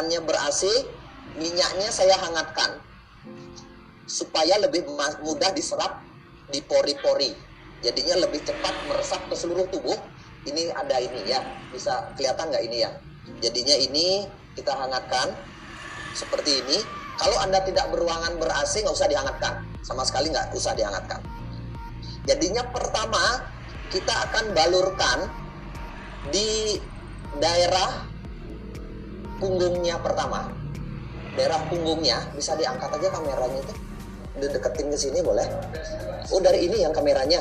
ruangannya ber-AC, minyaknya saya hangatkan supaya lebih mudah diserap di pori-pori. Jadinya lebih cepat meresap ke seluruh tubuh. Ini ada ini ya, bisa kelihatan nggak ini ya? Jadinya ini kita hangatkan seperti ini. Kalau Anda tidak beruangan ber-AC, nggak usah dihangatkan, sama sekali nggak usah dihangatkan. Jadinya pertama kita akan balurkan di daerah punggungnya pertama. Daerah punggungnya, bisa diangkat aja kameranya itu. Dideketin ke sini boleh? Oh, dari ini yang kameranya.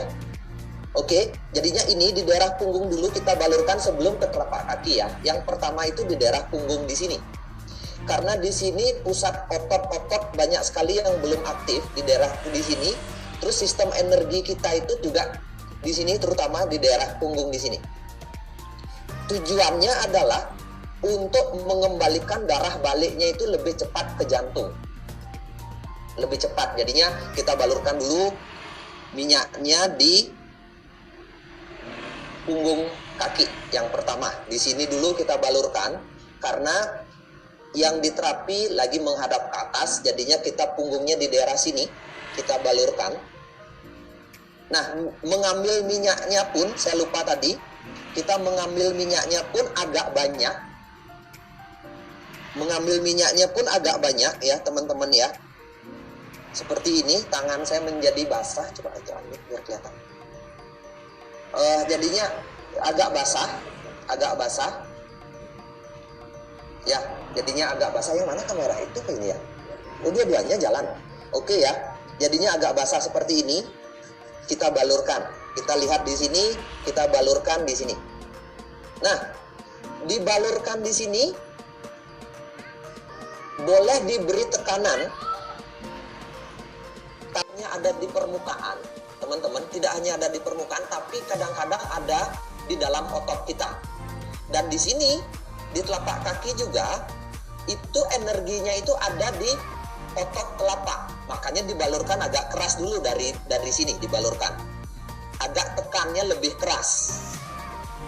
Oke, jadinya ini di daerah punggung dulu kita balurkan sebelum ke telapak kaki ya. Yang pertama itu di daerah punggung di sini. Karena di sini pusat otot-otot banyak sekali yang belum aktif di daerah di sini. Terus sistem energi kita itu juga di sini, terutama di daerah punggung di sini. Tujuannya adalah untuk mengembalikan darah baliknya itu lebih cepat ke jantung. Lebih cepat. Jadinya kita balurkan dulu minyaknya di punggung kaki yang pertama. Di sini dulu kita balurkan karena yang diterapi lagi menghadap ke atas, jadinya kita punggungnya di daerah sini kita balurkan. Nah, mengambil minyaknya pun saya lupa tadi, kita mengambil minyaknya pun agak banyak. Mengambil minyaknya pun agak banyak ya teman-teman ya. Seperti ini, tangan saya menjadi basah, coba aja biar kelihatan. Jadinya agak basah. Ya, jadinya agak basah. Yang mana kamera itu kayaknya ya? Oh, dua-duanya jalan. Oke ya. Jadinya agak basah seperti ini. Kita balurkan. Kita lihat di sini, kita balurkan di sini. Nah, dibalurkan di sini boleh diberi tekanan. Tekanannya ada di permukaan, teman-teman. Tidak hanya ada di permukaan, tapi kadang-kadang ada di dalam otot kita. Dan di sini di telapak kaki juga itu energinya itu ada di otot telapak. Makanya dibalurkan agak keras dulu dari sini dibalurkan. Agak tekannya lebih keras.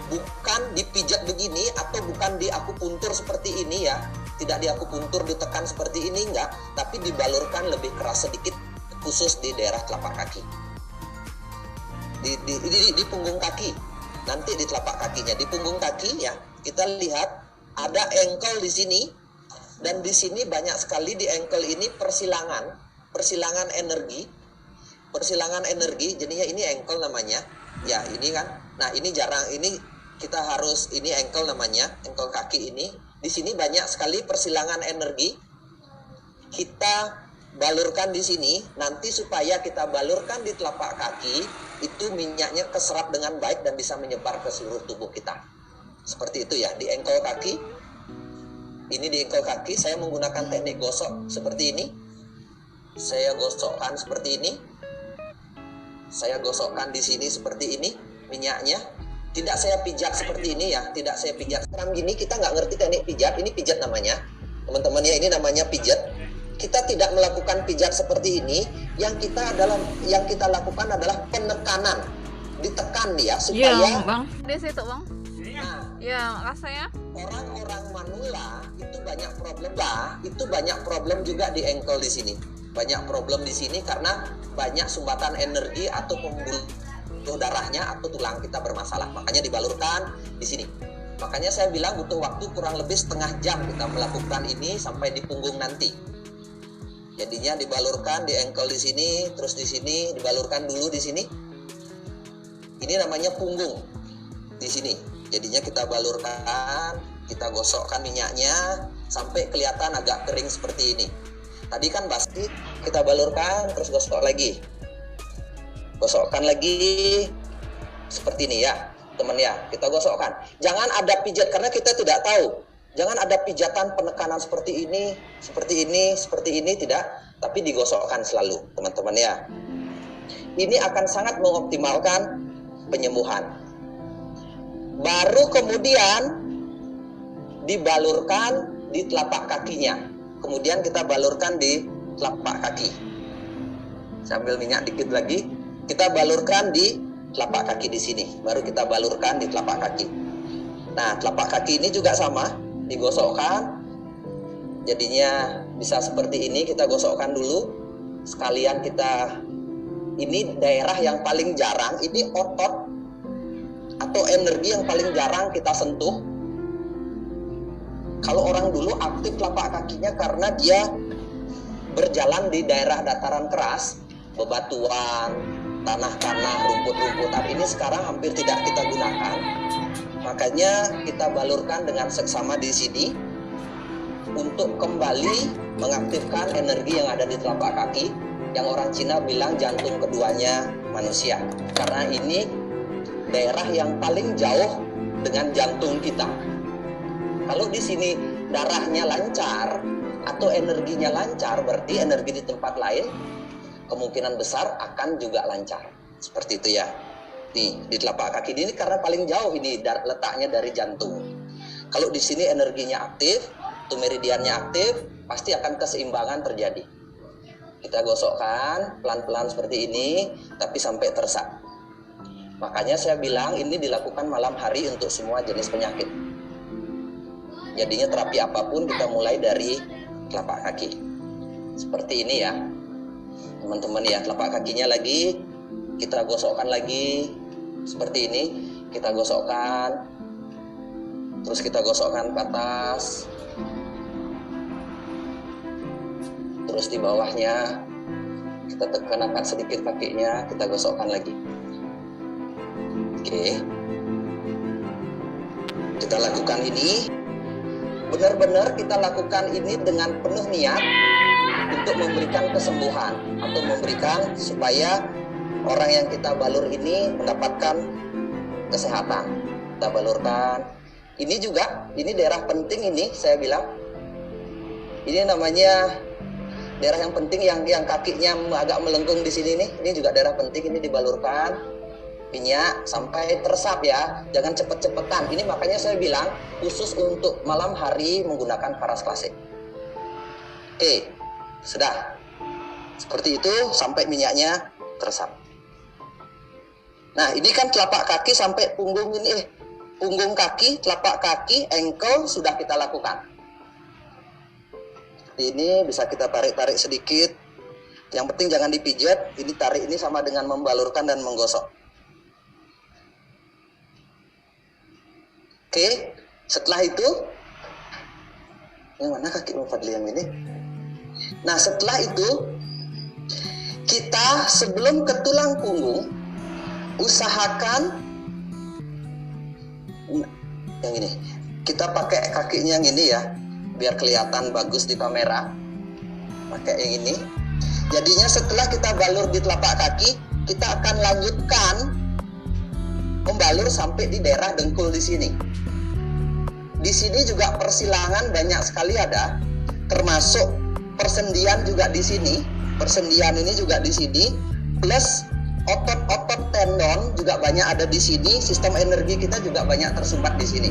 Bukan dipijat begini atau bukan di akupuntur seperti ini ya. Tidak di akupuntur ditekan seperti ini enggak, tapi dibalurkan lebih keras sedikit khusus di daerah telapak kaki. Di punggung kaki. Nanti di telapak kakinya, di punggung kaki ya. Kita lihat ada ankle di sini, dan di sini banyak sekali di ankle ini persilangan energi, jadinya ini ankle namanya, ya ini kan, nah ini jarang, ini kita harus, ini ankle namanya, ankle kaki ini, di sini banyak sekali persilangan energi, kita balurkan di sini, nanti supaya kita balurkan di telapak kaki, itu minyaknya keserap dengan baik dan bisa menyebar ke seluruh tubuh kita. Seperti itu ya, di ankle kaki. Ini di ankle kaki saya menggunakan teknik gosok seperti ini. Saya gosokkan seperti ini. Saya gosokkan di sini seperti ini minyaknya. Tidak saya pijat seperti ini ya, tidak saya pijat. Sekarang gini kita nggak ngerti teknik pijat, ini pijat namanya. Teman-teman ya, ini namanya pijat. Kita tidak melakukan pijat seperti ini. Yang kita lakukan adalah penekanan. Ditekan dia supaya. Iya, Bang. Di situ, Bang. Nah, ya rasanya orang-orang manula itu banyak problem juga di ankle di sini. Banyak problem di sini karena banyak sumbatan energi atau pembuluh darahnya atau tulang kita bermasalah. Makanya dibalurkan di sini. Makanya saya bilang butuh waktu kurang lebih setengah jam kita melakukan ini sampai di punggung nanti. Jadinya dibalurkan di ankle di sini, terus di sini dibalurkan dulu di sini. Ini namanya punggung di sini. Jadinya kita balurkan, kita gosokkan minyaknya sampai kelihatan agak kering seperti ini. Tadi kan basi, kita balurkan terus gosok lagi. Gosokkan lagi seperti ini ya, teman ya. Kita gosokkan. Jangan ada pijat karena kita tidak tahu. Jangan ada pijatan penekanan seperti ini, tidak, tapi digosokkan selalu, teman-teman ya. Ini akan sangat mengoptimalkan penyembuhan. Baru kemudian dibalurkan di telapak kakinya. Kemudian kita balurkan di telapak kaki. Sambil minyak dikit lagi, kita balurkan di telapak kaki di sini. Baru kita balurkan di telapak kaki. Nah, telapak kaki ini juga sama, digosokkan. Jadinya bisa seperti ini, kita gosokkan dulu. Sekalian kita, ini daerah yang paling jarang, ini otot atau energi yang paling jarang kita sentuh. Kalau orang dulu aktif telapak kakinya karena dia berjalan di daerah dataran keras, bebatuan, tanah-tanah, rumput-rumputan. Ini sekarang hampir tidak kita gunakan. Makanya kita balurkan dengan seksama di sini untuk kembali mengaktifkan energi yang ada di telapak kaki, yang orang Cina bilang jantung keduanya manusia. Karena ini daerah yang paling jauh dengan jantung kita. Kalau di sini darahnya lancar atau energinya lancar, berarti energi di tempat lain kemungkinan besar akan juga lancar. Seperti itu ya. Nih, di telapak kaki ini karena paling jauh ini letaknya dari jantung. Kalau di sini energinya aktif, tuh meridiannya aktif, pasti akan keseimbangan terjadi. Kita gosokkan pelan-pelan seperti ini, tapi sampai tersat. Makanya saya bilang ini dilakukan malam hari untuk semua jenis penyakit. Jadinya terapi apapun kita mulai dari telapak kaki. Seperti ini ya, teman-teman ya. Telapak kakinya lagi kita gosokkan lagi seperti ini. Kita gosokkan, terus kita gosokkan ke atas, terus di bawahnya kita tekan sedikit kakinya, kita gosokkan lagi. Oke, kita lakukan ini. Benar-benar kita lakukan ini dengan penuh niat untuk memberikan kesembuhan atau memberikan supaya orang yang kita balur ini mendapatkan kesehatan. Kita balurkan. Ini juga, ini daerah penting ini saya bilang. Ini namanya daerah yang penting yang kakinya agak melengkung di sini nih. Ini juga daerah penting, ini dibalurkan minyak sampai tersap ya, jangan cepet-cepetan. Ini makanya saya bilang khusus untuk malam hari menggunakan paras klasik. Oke, sudah seperti itu sampai minyaknya tersap. Nah, ini kan telapak kaki sampai punggung ini, punggung kaki, telapak kaki, ankle sudah kita lakukan. Ini bisa kita tarik-tarik sedikit. Yang penting jangan dipijat. Ini tarik ini sama dengan membalurkan dan menggosok. Oke, setelah itu, yang mana kaki Fadli yang ini? Nah, setelah itu, kita sebelum ke tulang punggung, usahakan yang ini. Kita pakai kakinya yang ini ya, biar kelihatan bagus di kamera. Pakai yang ini. Jadinya setelah kita balur di telapak kaki, kita akan lanjutkan membalur sampai di daerah dengkul di sini. Di sini juga persilangan banyak sekali ada, termasuk persendian juga di sini. Persendian ini juga di sini, plus otot-otot tendon juga banyak ada di sini. Sistem energi kita juga banyak tersumbat di sini.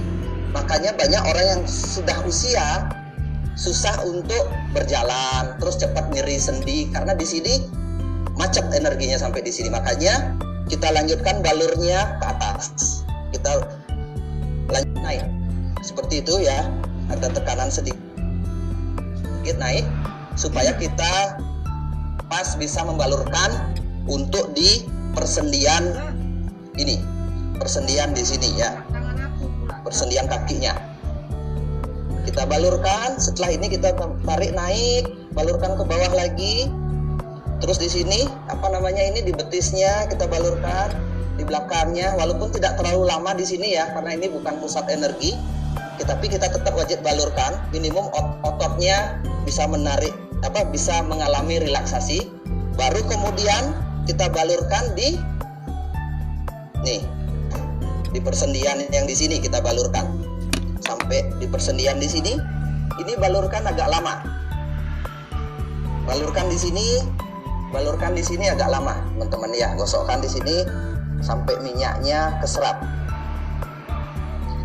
Makanya banyak orang yang sudah usia susah untuk berjalan, terus cepat nyeri sendi karena di sini macet energinya sampai di sini. Makanya kita lanjutkan balurnya ke atas. Kita lanjut naik. Seperti itu ya, ada tekanan sedikit naik supaya kita pas bisa membalurkan untuk di persendian ini, persendian di sini ya, persendian kakinya. Kita balurkan, setelah ini kita tarik naik, balurkan ke bawah lagi. Terus di sini apa namanya ini di betisnya kita balurkan, di belakangnya, walaupun tidak terlalu lama di sini ya, karena ini bukan pusat energi. Tapi kita tetap wajib balurkan, minimum ototnya bisa menarik, bisa mengalami relaksasi. Baru kemudian kita balurkan di persendian yang di sini kita balurkan sampai di persendian di sini. Ini balurkan agak lama. Balurkan di sini agak lama, teman-teman ya. Gosokkan di sini sampai minyaknya keserap.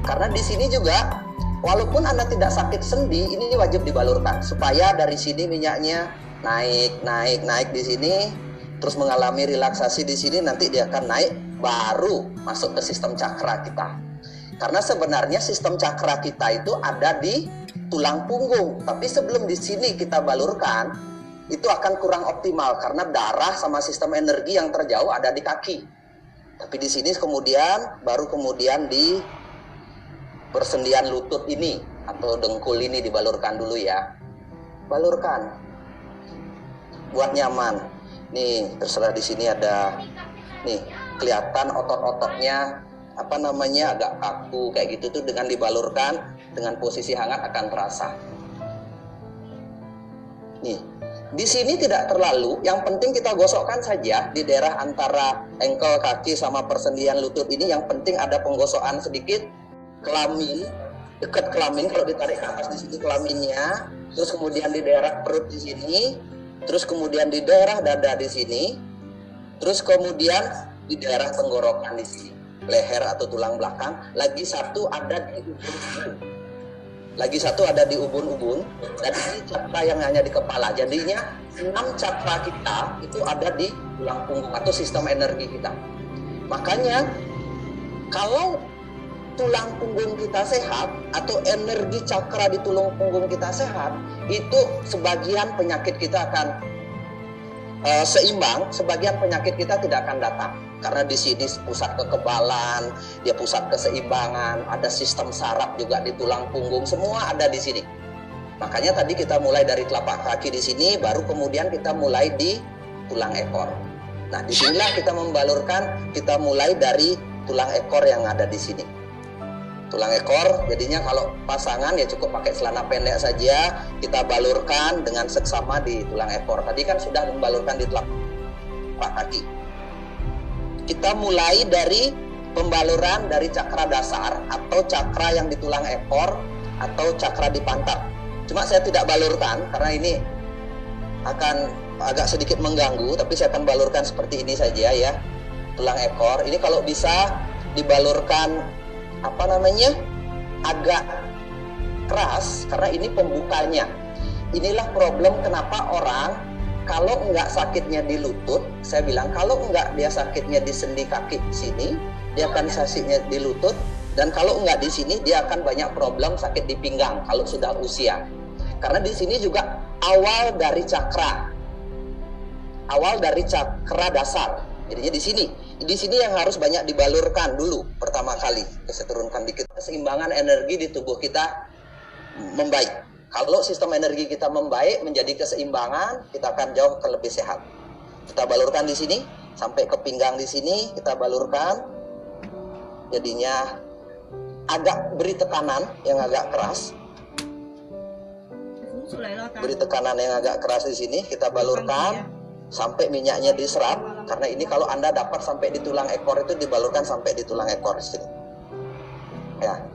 Karena di sini juga, walaupun Anda tidak sakit sendi, ini wajib dibalurkan supaya dari sini minyaknya naik di sini, terus mengalami relaksasi di sini, nanti dia akan naik, baru masuk ke sistem cakra kita. Karena sebenarnya sistem cakra kita itu ada di tulang punggung. Tapi sebelum di sini kita balurkan, itu akan kurang optimal karena darah sama sistem energi yang terjauh ada di kaki. Tapi di sini kemudian baru kemudian di persendian lutut ini atau dengkul ini dibalurkan dulu ya. Balurkan. Buat nyaman. Nih, terserah di sini ada nih, kelihatan otot-ototnya agak kaku kayak gitu tuh, dengan dibalurkan dengan posisi hangat akan terasa. Nih, di sini tidak terlalu, yang penting kita gosokkan saja di daerah antara engkel kaki sama persendian lutut ini. Yang penting ada penggosokan sedikit kelamin, dekat kelamin, kalau ditarik ke atas di sini kelaminnya, terus kemudian di daerah perut di sini, terus kemudian di daerah dada di sini, terus kemudian di daerah tenggorokan di sini, leher atau tulang belakang. Lagi satu ada di ubun-ubun. Dan ini cakra yang hanya di kepala. Jadinya 6 cakra kita itu ada di tulang punggung atau sistem energi kita. Makanya kalau tulang punggung kita sehat atau energi cakra di tulang punggung kita sehat, itu sebagian penyakit kita akan seimbang, sebagian penyakit kita tidak akan datang. Karena di sini pusat kekebalan, dia pusat keseimbangan, ada sistem saraf juga di tulang punggung, semua ada di sini. Makanya tadi kita mulai dari telapak kaki di sini, baru kemudian kita mulai di tulang ekor. Nah, disinilah kita membalurkan, kita mulai dari tulang ekor yang ada di sini. Tulang ekor, jadinya kalau pasangan ya cukup pakai celana pendek saja, kita balurkan dengan seksama di tulang ekor. Tadi kan sudah membalurkan di telapak kaki. Kita mulai dari pembaluran dari cakra dasar atau cakra yang di tulang ekor atau cakra di pantat. Cuma saya tidak balurkan karena ini akan agak sedikit mengganggu, tapi saya akan balurkan seperti ini saja ya. Tulang ekor ini kalau bisa dibalurkan agak keras karena ini pembukanya. Inilah problem kenapa orang kalau enggak sakitnya di lutut, saya bilang kalau enggak dia sakitnya di sendi kaki sini, dia akan sakitnya di lutut, dan kalau enggak di sini dia akan banyak problem sakit di pinggang kalau sudah usia. Karena di sini juga awal dari cakra dasar. Jadinya di sini yang harus banyak dibalurkan dulu pertama kali. Saya turunkan dikit. Keseimbangan energi di tubuh kita membaik. Kalau sistem energi kita membaik, menjadi keseimbangan, kita akan jauh lebih sehat. Kita balurkan di sini, sampai ke pinggang di sini, kita balurkan. Jadinya agak beri tekanan yang agak keras. Beri tekanan yang agak keras di sini, kita balurkan sampai minyaknya diserap. Karena ini kalau Anda dapat sampai di tulang ekor, itu dibalurkan sampai di tulang ekor di sini. Ya.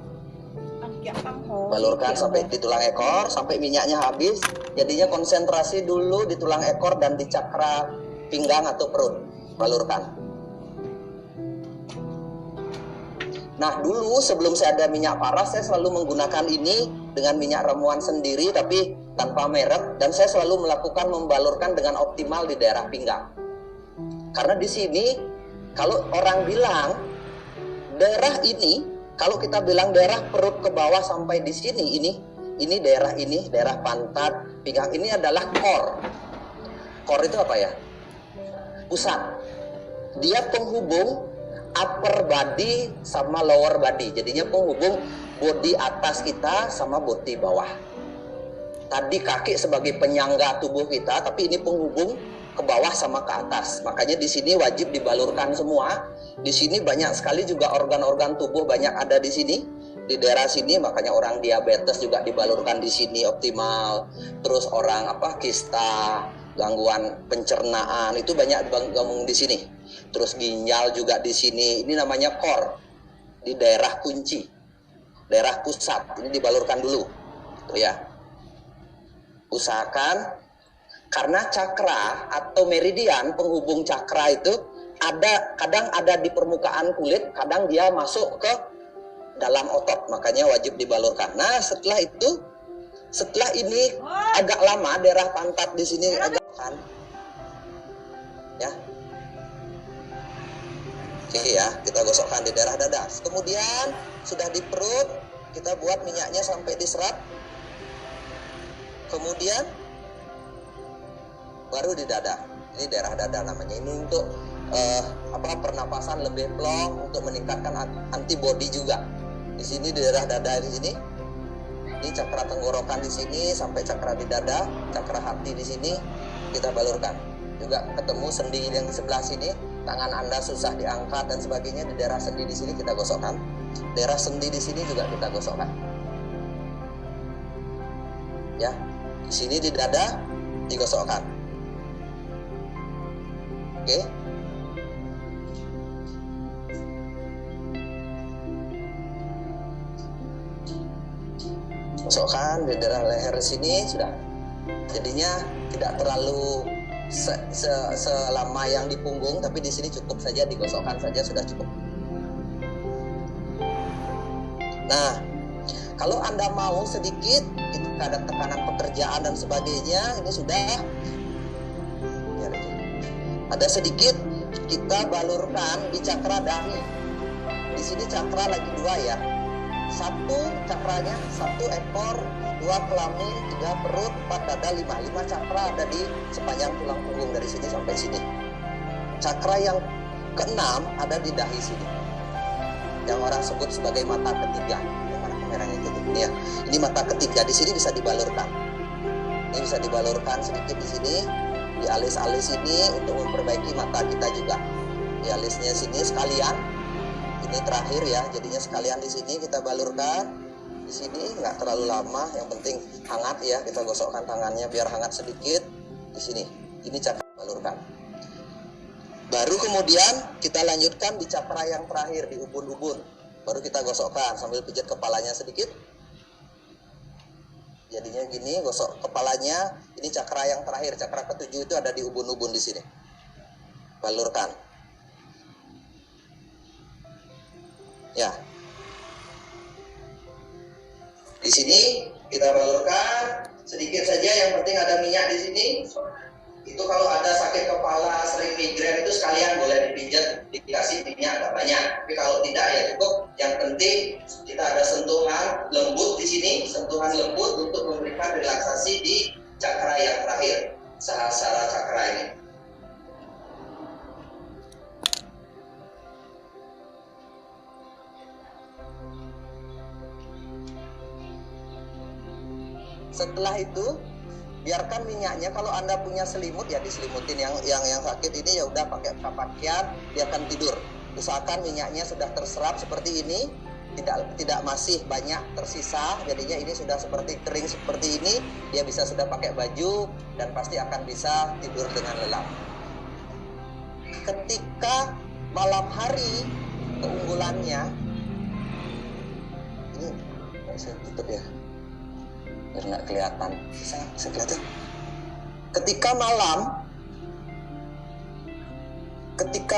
Balurkan sampai di tulang ekor, sampai minyaknya habis. Jadinya konsentrasi dulu di tulang ekor dan di cakra pinggang atau perut. Balurkan. Nah, dulu sebelum saya ada minyak paras, saya selalu menggunakan ini dengan minyak ramuan sendiri tapi tanpa merek, dan saya selalu melakukan membalurkan dengan optimal di daerah pinggang. Karena di sini kalau orang bilang daerah ini, kalau kita bilang daerah perut ke bawah sampai di sini, ini daerah pantat, pinggang, ini adalah core. Core itu apa ya? Pusat. Dia penghubung upper body sama lower body. Jadinya penghubung body atas kita sama body bawah. Tadi kaki sebagai penyangga tubuh kita, tapi ini penghubung ke bawah sama ke atas. Makanya di sini wajib dibalurkan semua. Di sini banyak sekali juga organ-organ tubuh banyak ada di sini, di daerah sini. Makanya orang diabetes juga dibalurkan di sini optimal. Terus orang kista, gangguan pencernaan itu banyak gabung di sini. Terus ginjal juga di sini. Ini namanya core, di daerah kunci, daerah pusat. Ini dibalurkan dulu, tuh ya. Usahakan, karena cakra atau meridian penghubung cakra itu kadang ada di permukaan kulit, kadang dia masuk ke dalam otot, makanya wajib dibalurkan. Nah, setelah ini agak lama daerah pantat di sini agak kan, ya. Oke ya, kita gosokkan di daerah dada. Kemudian sudah di perut, kita buat minyaknya sampai diserap. Kemudian baru di dada. Ini daerah dada namanya. Ini untuk pernapasan lebih plong, untuk meningkatkan antibodi juga. Di sini di daerah dada di sini. Ini cakra tenggorokan di sini sampai cakra di dada, cakra hati di sini kita balurkan. Juga ketemu sendi yang di sebelah sini, tangan Anda susah diangkat dan sebagainya, di daerah sendi di sini kita gosokkan. Daerah sendi di sini juga kita gosokkan. Ya, di sini di dada digosokkan. Oke. Gosokkan di daerah leher sini sudah. Jadinya tidak terlalu selama yang di punggung, tapi di sini cukup saja digosokkan saja sudah cukup. Nah, kalau Anda mau sedikit ada tekanan pekerjaan dan sebagainya, ini sudah ada sedikit kita balurkan di cakra dahi. Di sini cakra lagi dua ya. Satu cakranya, satu ekor, dua kelamin, tiga perut, empat dada, lima cakra ada di sepanjang tulang punggung dari sini sampai sini. Cakra yang keenam ada di dahi sini, yang orang sebut sebagai mata ketiga. Yang mana kameranya itu? Ini ya. Ini mata ketiga, di sini bisa dibalurkan. Ini bisa dibalurkan sedikit di sini, di alis-alis ini untuk memperbaiki mata kita juga. Di alisnya sini sekalian. Ini terakhir ya, jadinya sekalian di sini kita balurkan. Di sini nggak terlalu lama, yang penting hangat ya, kita gosokkan tangannya biar hangat sedikit. Di sini, ini cakra balurkan. Baru kemudian kita lanjutkan di cakra yang terakhir, di ubun-ubun. Baru kita gosokkan sambil pijat kepalanya sedikit. Jadinya gini, gosok kepalanya. Ini cakra yang terakhir, cakra ketujuh itu ada di ubun-ubun di sini. Balurkan. Ya, di sini kita balurkan sedikit saja. Yang penting ada minyak di sini. Itu kalau ada sakit kepala, sering migrain itu sekalian boleh dipijat, dikasih minyak agak banyak. Tapi kalau tidak ya cukup. Yang penting kita ada sentuhan lembut di sini, sentuhan lembut untuk memberikan relaksasi di cakra yang terakhir, sahasrara cakra ini. Setelah itu biarkan minyaknya, kalau Anda punya selimut ya diselimutin, yang sakit ini ya udah pakai pakaian, biarkan tidur. Usahakan minyaknya sudah terserap seperti ini, tidak masih banyak tersisa, jadinya ini sudah seperti kering seperti ini, dia bisa sudah pakai baju dan pasti akan bisa tidur dengan lelap. Ketika malam hari, keunggulannya ini saya tutup ya biar nggak kelihatan, bisa kelihatan. Ketika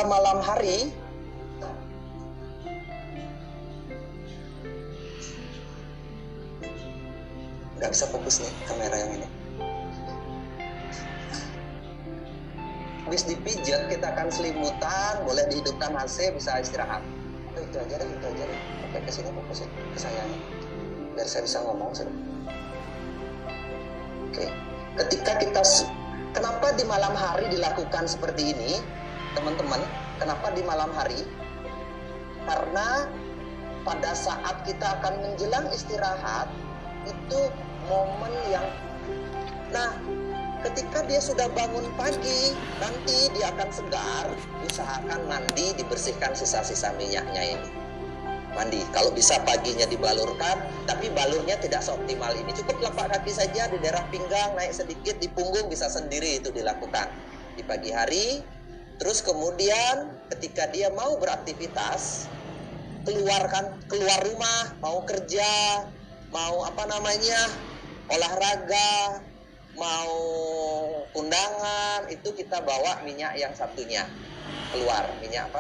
malam hari, nggak bisa fokus nih kamera yang ini. Habis dipijat kita akan selimutan, boleh dihidupkan AC, bisa istirahat. Itu aja deh. Oke, kesini fokusin ke saya nih, biar saya bisa ngomong sudah. Oke. Kenapa di malam hari dilakukan seperti ini, teman-teman? Kenapa di malam hari? Karena pada saat kita akan menjelang istirahat, itu momen yang, ketika dia sudah bangun pagi, nanti dia akan segar, usahakan mandi, dibersihkan sisa-sisa minyaknya ini. Mandi, kalau bisa paginya dibalurkan, tapi balurnya tidak seoptimal ini. Cukup telapak kaki saja di daerah pinggang, naik sedikit di punggung, bisa sendiri itu dilakukan di pagi hari. Terus kemudian ketika dia mau beraktivitas, keluar rumah, mau kerja, mau olahraga, mau undangan, itu kita bawa minyak yang satunya keluar. Minyak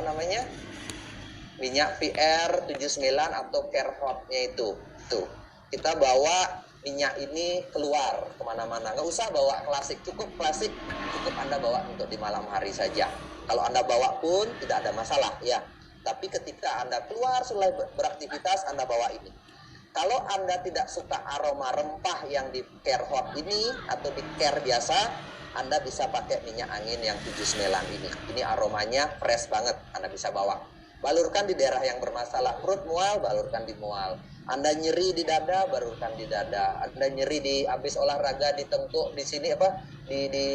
minyak PR79 atau Kerhotnya itu. Tuh, kita bawa minyak ini keluar kemana-mana. Nggak usah bawa klasik, cukup Anda bawa untuk di malam hari saja. Kalau Anda bawa pun tidak ada masalah ya. Tapi ketika Anda keluar selain beraktivitas, Anda bawa ini. Kalau Anda tidak suka aroma rempah yang di care hot ini atau di care biasa, Anda bisa pakai minyak angin yang 79 ini. Ini aromanya fresh banget, Anda bisa bawa. Balurkan di daerah yang bermasalah. Perut mual, balurkan di mual. Anda nyeri di dada, balurkan di dada. Anda nyeri di habis olahraga di tengkuk di sini di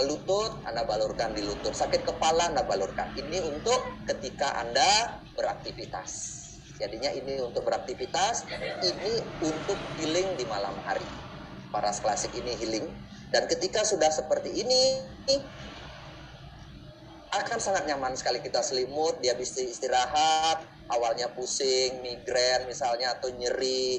lutut, Anda balurkan di lutut. Sakit kepala, Anda balurkan. Ini untuk ketika Anda beraktivitas. Jadinya ini untuk beraktivitas, ini untuk healing di malam hari. Paras klasik ini healing. Dan ketika sudah seperti ini, akan sangat nyaman sekali kita selimut, dia bisa istirahat, awalnya pusing, migrain misalnya, atau nyeri,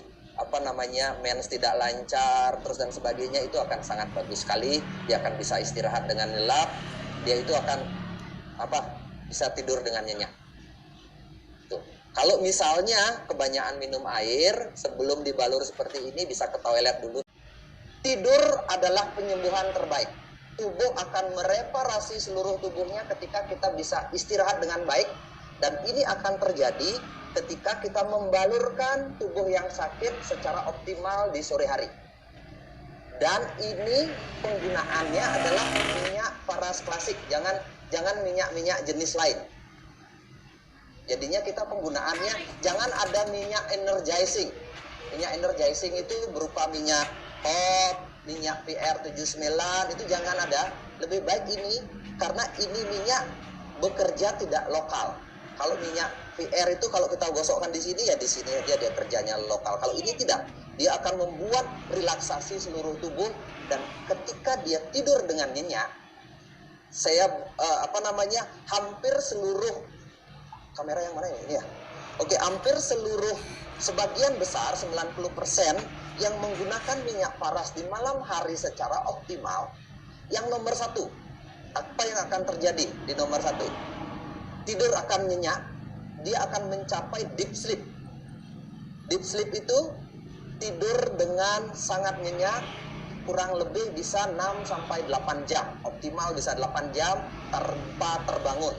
mens tidak lancar, terus dan sebagainya, itu akan sangat bagus sekali. Dia akan bisa istirahat dengan lelap, dia itu akan bisa tidur dengan nyenyak. Tuh. Kalau misalnya kebanyakan minum air, sebelum dibalur seperti ini bisa ke toilet dulu. Tidur adalah penyembuhan terbaik. Tubuh akan mereparasi seluruh tubuhnya ketika kita bisa istirahat dengan baik. Dan ini akan terjadi ketika kita membalurkan tubuh yang sakit secara optimal di sore hari. Dan ini penggunaannya adalah minyak paras klasik, jangan minyak-minyak jenis lain. Jadinya kita penggunaannya jangan ada minyak energizing. Minyak energizing itu berupa minyak top, minyak PR79, itu jangan ada. Lebih baik ini, karena ini minyak bekerja tidak lokal. Kalau minyak PR itu kalau kita gosokkan di sini, ya di sini aja dia kerjanya lokal. Kalau ini tidak, dia akan membuat relaksasi seluruh tubuh. Dan ketika dia tidur dengan nyenyak, hampir seluruh kamera yang mana ini ya? Oke, hampir sebagian besar 90% yang menggunakan minyak paras di malam hari secara optimal, yang nomor satu, apa yang akan terjadi di nomor satu? Tidur akan nyenyak, dia akan mencapai deep sleep. Deep sleep itu tidur dengan sangat nyenyak, kurang lebih bisa 6-8 jam, optimal bisa 8 jam tanpa terbangun.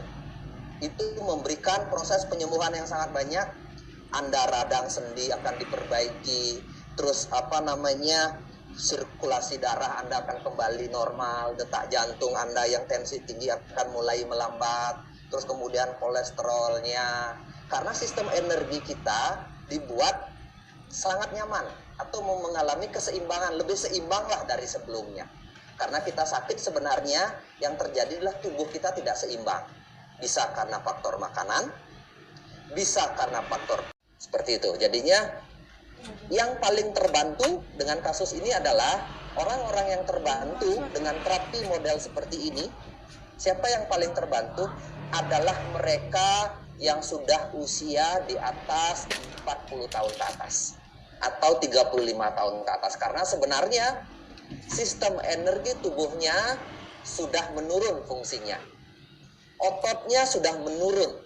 Itu memberikan proses penyembuhan yang sangat banyak. Anda radang sendi akan diperbaiki, terus sirkulasi darah Anda akan kembali normal, detak jantung Anda yang tensi tinggi akan mulai melambat, terus kemudian kolesterolnya, karena sistem energi kita dibuat sangat nyaman atau mengalami keseimbangan, lebih seimbang lah dari sebelumnya. Karena kita sakit sebenarnya yang terjadi adalah tubuh kita tidak seimbang. Bisa karena faktor makanan, bisa karena faktor seperti itu. Jadinya yang paling terbantu dengan kasus ini adalah orang-orang yang terbantu dengan terapi model seperti ini. Siapa yang paling terbantu? Adalah mereka yang sudah usia di atas 40 tahun ke atas atau 35 tahun ke atas. Karena sebenarnya sistem energi tubuhnya sudah menurun fungsinya. Ototnya sudah menurun,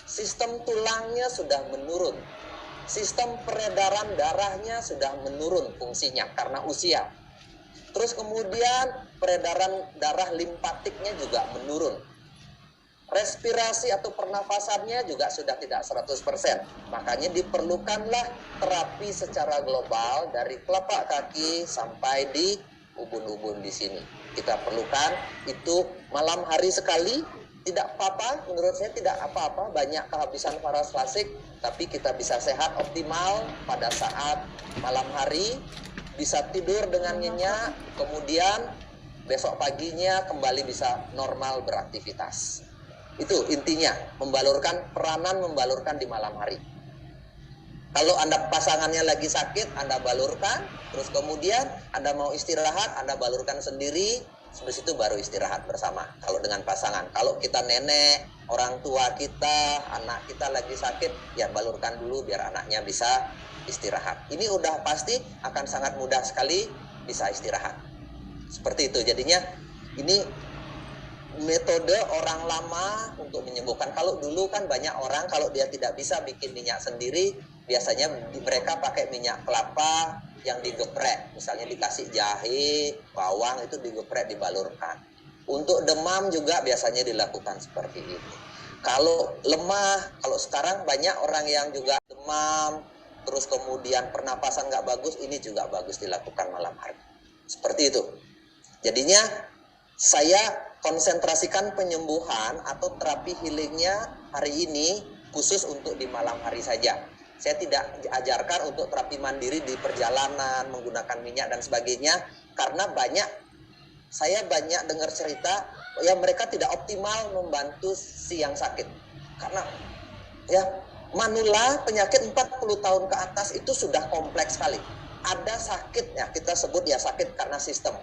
sistem tulangnya sudah menurun, sistem peredaran darahnya sudah menurun fungsinya karena usia. Terus kemudian peredaran darah limpatiknya juga menurun. Respirasi atau pernafasannya juga sudah tidak 100%. Makanya diperlukanlah terapi secara global dari telapak kaki sampai di ubun-ubun di sini. Kita perlukan itu malam hari sekali. Tidak apa-apa, menurut saya tidak apa-apa, banyak kehabisan paras klasik, tapi kita bisa sehat optimal pada saat malam hari, bisa tidur dengan nyenyak, kemudian besok paginya kembali bisa normal beraktivitas. Itu intinya, peranan membalurkan di malam hari. Kalau Anda pasangannya lagi sakit, Anda balurkan, terus kemudian Anda mau istirahat, Anda balurkan sendiri. Habis itu baru istirahat bersama. Kalau dengan pasangan, kalau kita nenek, orang tua kita, anak kita lagi sakit, ya balurkan dulu biar anaknya bisa istirahat. Ini udah pasti akan sangat mudah sekali bisa istirahat. Seperti itu. Jadinya ini metode orang lama untuk menyembuhkan. Kalau dulu kan banyak orang kalau dia tidak bisa bikin minyak sendiri, biasanya mereka pakai minyak kelapa yang digeprek, misalnya dikasih jahe, bawang, itu digeprek, dibalurkan. Untuk demam juga biasanya dilakukan seperti ini. Kalau lemah, kalau sekarang banyak orang yang juga demam, terus kemudian pernapasan nggak bagus, ini juga bagus dilakukan malam hari. Seperti itu. Jadinya saya konsentrasikan penyembuhan atau terapi healingnya hari ini khusus untuk di malam hari saja. Saya tidak ajarkan untuk terapi mandiri di perjalanan, menggunakan minyak dan sebagainya, karena saya banyak dengar cerita ya mereka tidak optimal membantu si yang sakit. Karena ya manula penyakit 40 tahun ke atas itu sudah kompleks sekali. Ada sakit ya, kita sebut ya sakit karena sistem.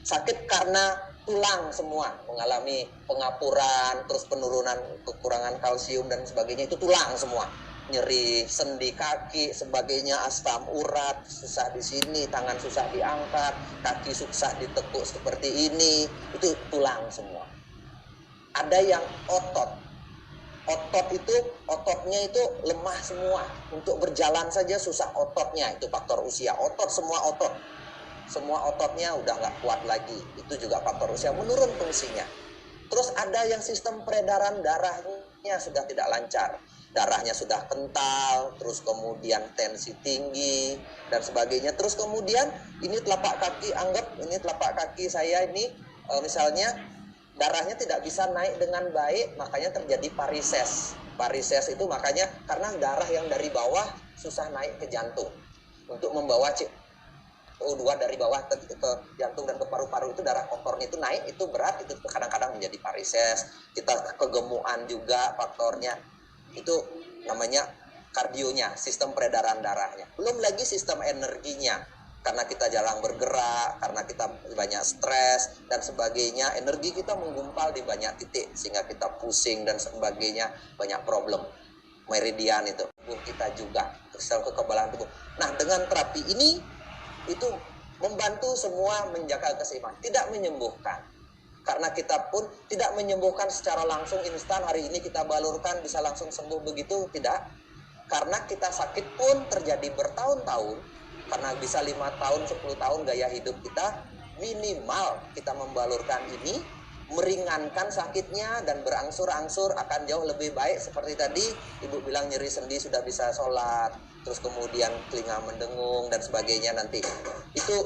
Sakit karena tulang semua, mengalami pengapuran, terus penurunan kekurangan kalsium dan sebagainya, itu tulang semua. Nyeri sendi kaki, sebagainya, asam urat, susah di sini, tangan susah diangkat, kaki susah ditekuk seperti ini, itu tulang semua. Ada yang ototnya itu lemah semua, untuk berjalan saja susah ototnya, itu faktor usia. Semua ototnya udah nggak kuat lagi, itu juga faktor usia, menurun fungsinya. Terus ada yang sistem peredaran darahnya sudah tidak lancar, darahnya sudah kental, terus kemudian tensi tinggi dan sebagainya. Terus kemudian ini telapak kaki, anggap ini telapak kaki saya ini misalnya darahnya tidak bisa naik dengan baik, makanya terjadi varises. Varises itu makanya karena darah yang dari bawah susah naik ke jantung. Untuk membawa CO2 dari bawah ke jantung dan ke paru-paru, itu darah kotornya itu naik, itu berat, itu kadang-kadang menjadi varises. Kita kegemukan juga faktornya. Itu namanya kardionya, sistem peredaran darahnya. Belum lagi sistem energinya. Karena kita jarang bergerak, karena kita banyak stres dan sebagainya, energi kita menggumpal di banyak titik sehingga kita pusing dan sebagainya, banyak problem. Meridian itu, tubuh kita juga, sistem kekebalan tubuh. Nah, dengan terapi ini itu membantu semua menjaga keseimbangan, tidak menyembuhkan. Karena kita pun tidak menyembuhkan secara langsung instan, hari ini kita balurkan bisa langsung sembuh begitu, tidak. Karena kita sakit pun terjadi bertahun-tahun. Karena bisa 5 tahun, 10 tahun gaya hidup kita, minimal kita membalurkan ini, meringankan sakitnya dan berangsur-angsur akan jauh lebih baik. Seperti tadi Ibu bilang nyeri sendi sudah bisa sholat, terus kemudian telinga mendengung dan sebagainya nanti. Itu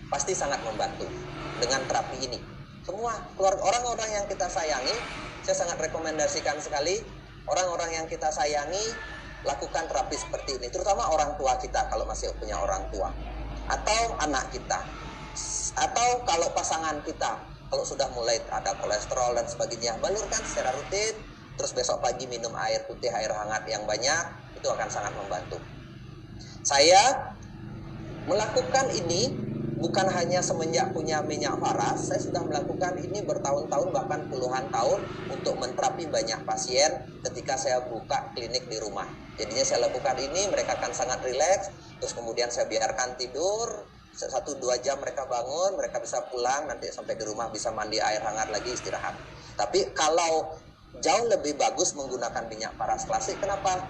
pasti sangat membantu dengan terapi ini. Semua orang-orang yang kita sayangi, saya sangat rekomendasikan sekali, orang-orang yang kita sayangi lakukan terapi seperti ini, terutama orang tua kita kalau masih punya orang tua, atau anak kita, atau kalau pasangan kita kalau sudah mulai ada kolesterol dan sebagainya, balurkan secara rutin, terus besok pagi minum air putih, air hangat yang banyak, itu akan sangat membantu. Saya melakukan ini bukan hanya semenjak punya minyak Faras, saya sudah melakukan ini bertahun-tahun, bahkan puluhan tahun, untuk menterapi banyak pasien ketika saya buka klinik di rumah. Jadinya saya lakukan ini, mereka akan sangat rileks, terus kemudian saya biarkan tidur, 1-2 jam mereka bangun, mereka bisa pulang, nanti sampai di rumah bisa mandi air hangat lagi, istirahat. Tapi kalau jauh lebih bagus menggunakan minyak Faras klasik, kenapa?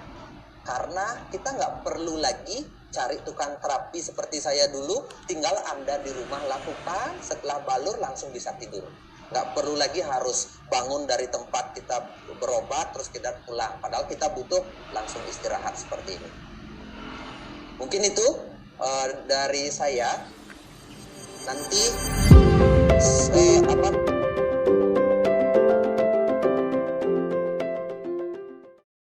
Karena kita nggak perlu lagi cari tukang terapi seperti saya dulu, tinggal Anda di rumah lakukan, setelah balur langsung bisa tidur. Nggak perlu lagi harus bangun dari tempat kita berobat terus kita pulang, padahal kita butuh langsung istirahat seperti ini. Mungkin itu dari saya. Nanti